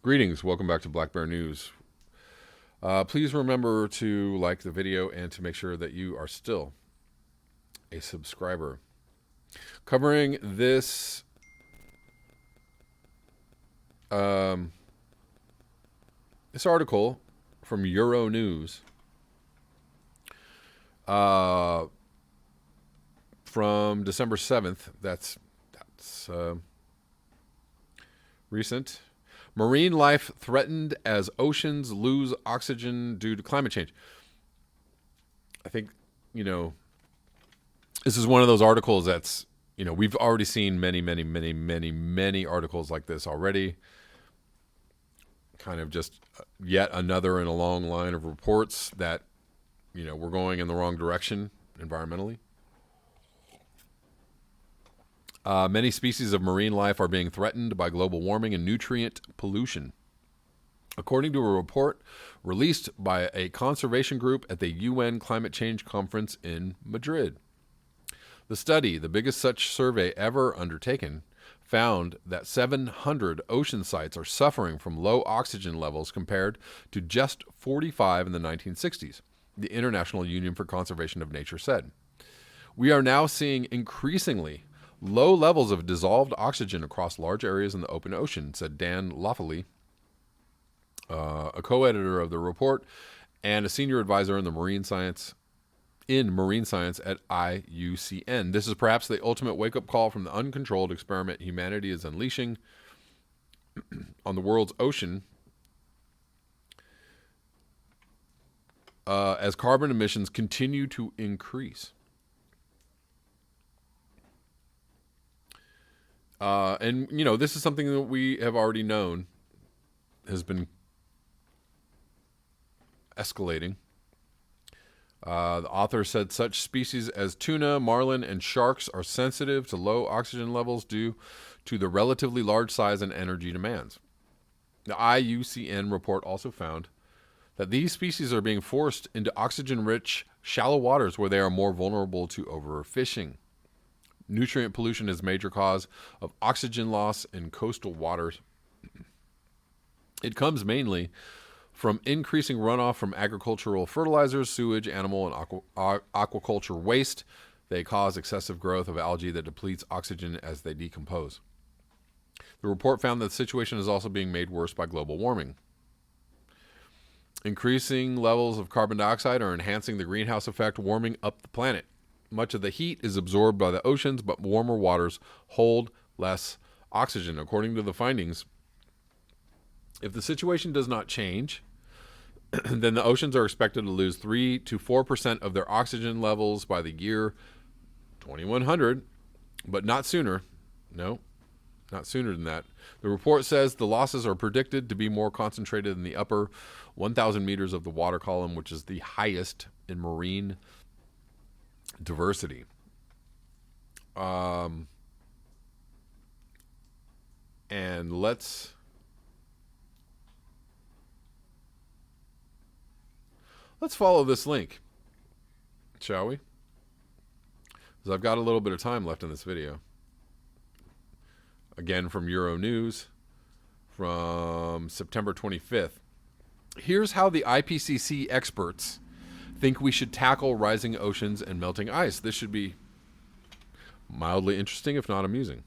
Greetings. Welcome back to Black Bear News. Please remember to like the video and to make sure that you are still a subscriber. Covering this article from Euro News from December 7th. That's recent. Marine life threatened as oceans lose oxygen due to climate change. I think, this is one of those articles that's, we've already seen many articles like this already. Kind of just yet another in a long line of reports that, we're going in the wrong direction environmentally. Many species of marine life are being threatened by global warming and nutrient pollution. According to a report released by a conservation group at the UN Climate Change Conference in Madrid. The study, the biggest such survey ever undertaken, found that 700 ocean sites are suffering from low oxygen levels compared to just 45 in the 1960s, the International Union for Conservation of Nature said. We are now seeing increasingly low levels of dissolved oxygen across large areas in the open ocean, said Dan Loffley, a co-editor of the report and a senior advisor in marine science at IUCN. This is perhaps the ultimate wake-up call from the uncontrolled experiment humanity is unleashing on the world's ocean as carbon emissions continue to increase. And, this is something that we have already known has been escalating. The author said such species as tuna, marlin, and sharks are sensitive to low oxygen levels due to the relatively large size and energy demands. The IUCN report also found that these species are being forced into oxygen-rich, shallow waters where they are more vulnerable to overfishing. Nutrient pollution is a major cause of oxygen loss in coastal waters. It comes mainly from increasing runoff from agricultural fertilizers, sewage, animal, and aquaculture waste. They cause excessive growth of algae that depletes oxygen as they decompose. The report found that the situation is also being made worse by global warming. Increasing levels of carbon dioxide are enhancing the greenhouse effect, warming up the planet. Much of the heat is absorbed by the oceans, but warmer waters hold less oxygen. According to the findings, if the situation does not change, then the oceans are expected to lose 3 to 4% of their oxygen levels by the year 2100, but not sooner. No, not sooner than that. The report says the losses are predicted to be more concentrated in the upper 1,000 meters of the water column, which is the highest in marine diversity. And let's follow this link, shall we? Because I've got a little bit of time left in this video. Again, from Euro News from September 25th. Here's how the IPCC experts think we should tackle rising oceans and melting ice. This should be mildly interesting, if not amusing.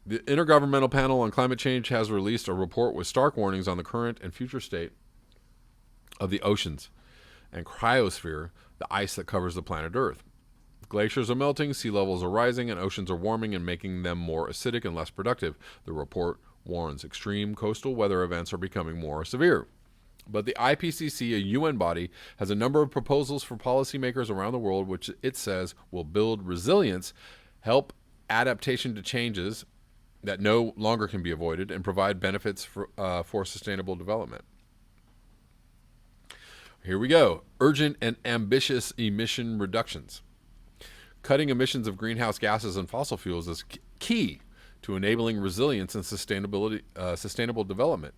The Intergovernmental Panel on Climate Change has released a report with stark warnings on the current and future state of the oceans and cryosphere, the ice that covers the planet Earth. Glaciers are melting, sea levels are rising, and oceans are warming and making them more acidic and less productive. The report warns extreme coastal weather events are becoming more severe. But the IPCC, a UN body, has a number of proposals for policymakers around the world, which it says will build resilience, help adaptation to changes that no longer can be avoided, and provide benefits for sustainable development. Here we go. Urgent and ambitious emission reductions. Cutting emissions of greenhouse gases and fossil fuels is key to enabling resilience and sustainable development.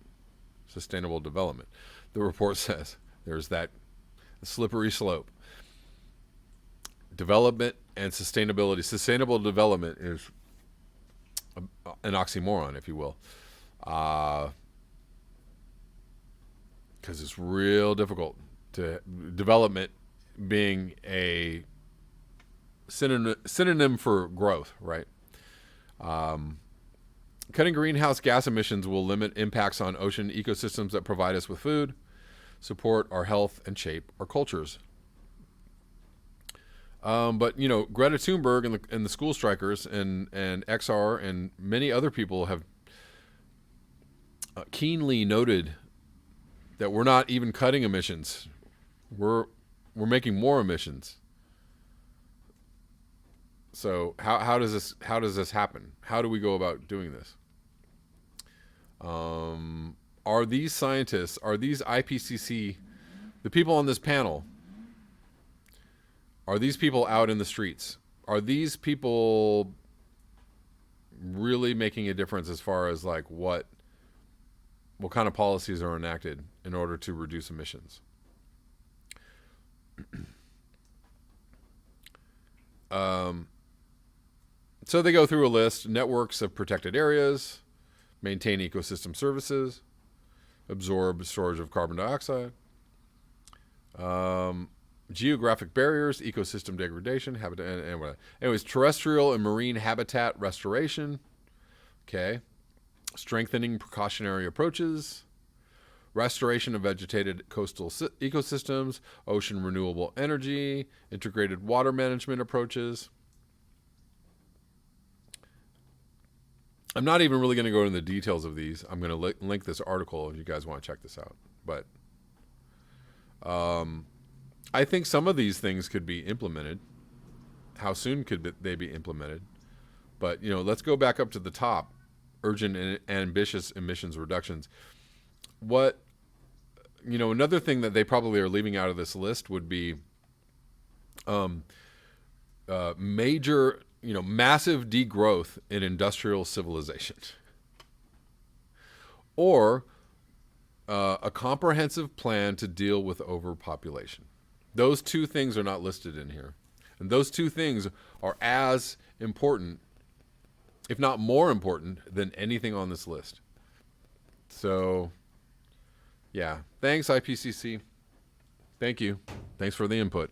Sustainable development. The report says there's that slippery slope. Development and sustainability. Sustainable development is an oxymoron, if you will. because it's real difficult to development being a synonym for growth, right? Cutting greenhouse gas emissions will limit impacts on ocean ecosystems that provide us with food, support our health, and shape our cultures. But Greta Thunberg and the school strikers and XR and many other people have keenly noted that we're not even cutting emissions. We're making more emissions. So how does this happen? How do we go about doing this? Are these scientists, are these IPCC, the people on this panel, are these people out in the streets? Are these people really making a difference as far as like what kind of policies are enacted in order to reduce emissions? So they go through a list: networks of protected areas, maintain ecosystem services, absorb storage of carbon dioxide, geographic barriers, ecosystem degradation, habitat, and whatever. Anyways, terrestrial and marine habitat restoration. Okay. Strengthening precautionary approaches, restoration of vegetated coastal ecosystems, ocean renewable energy, integrated water management approaches. I'm not even really going to go into the details of these. I'm going to link this article if you guys want to check this out. But I think some of these things could be implemented. How soon could they be implemented? But, let's go back up to the top. Urgent and ambitious emissions reductions. Another thing that they probably are leaving out of this list would be major, massive degrowth in industrial civilization, or a comprehensive plan to deal with overpopulation. Those two things are not listed in here. And those two things are as important, if not more important, than anything on this list. So, yeah. Thanks, IPCC. Thank you. Thanks for the input.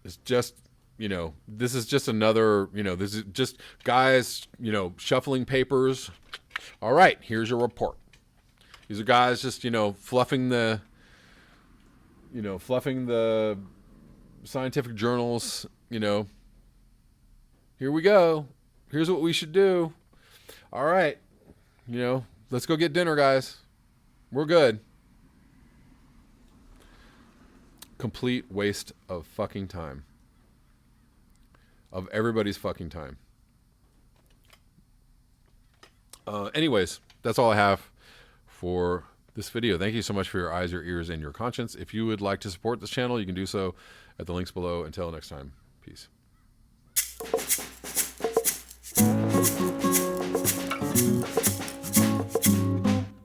It's just, this is just another, this is just guys, shuffling papers. All right, here's your report. These are guys just, fluffing the scientific journals, here we go. Here's what we should do. All right. Let's go get dinner, guys. We're good. Complete waste of fucking time. Of everybody's fucking time. Anyways, that's all I have for this video. Thank you so much for your eyes, your ears, and your conscience. If you would like to support this channel, you can do so at the links below. Until next time, peace.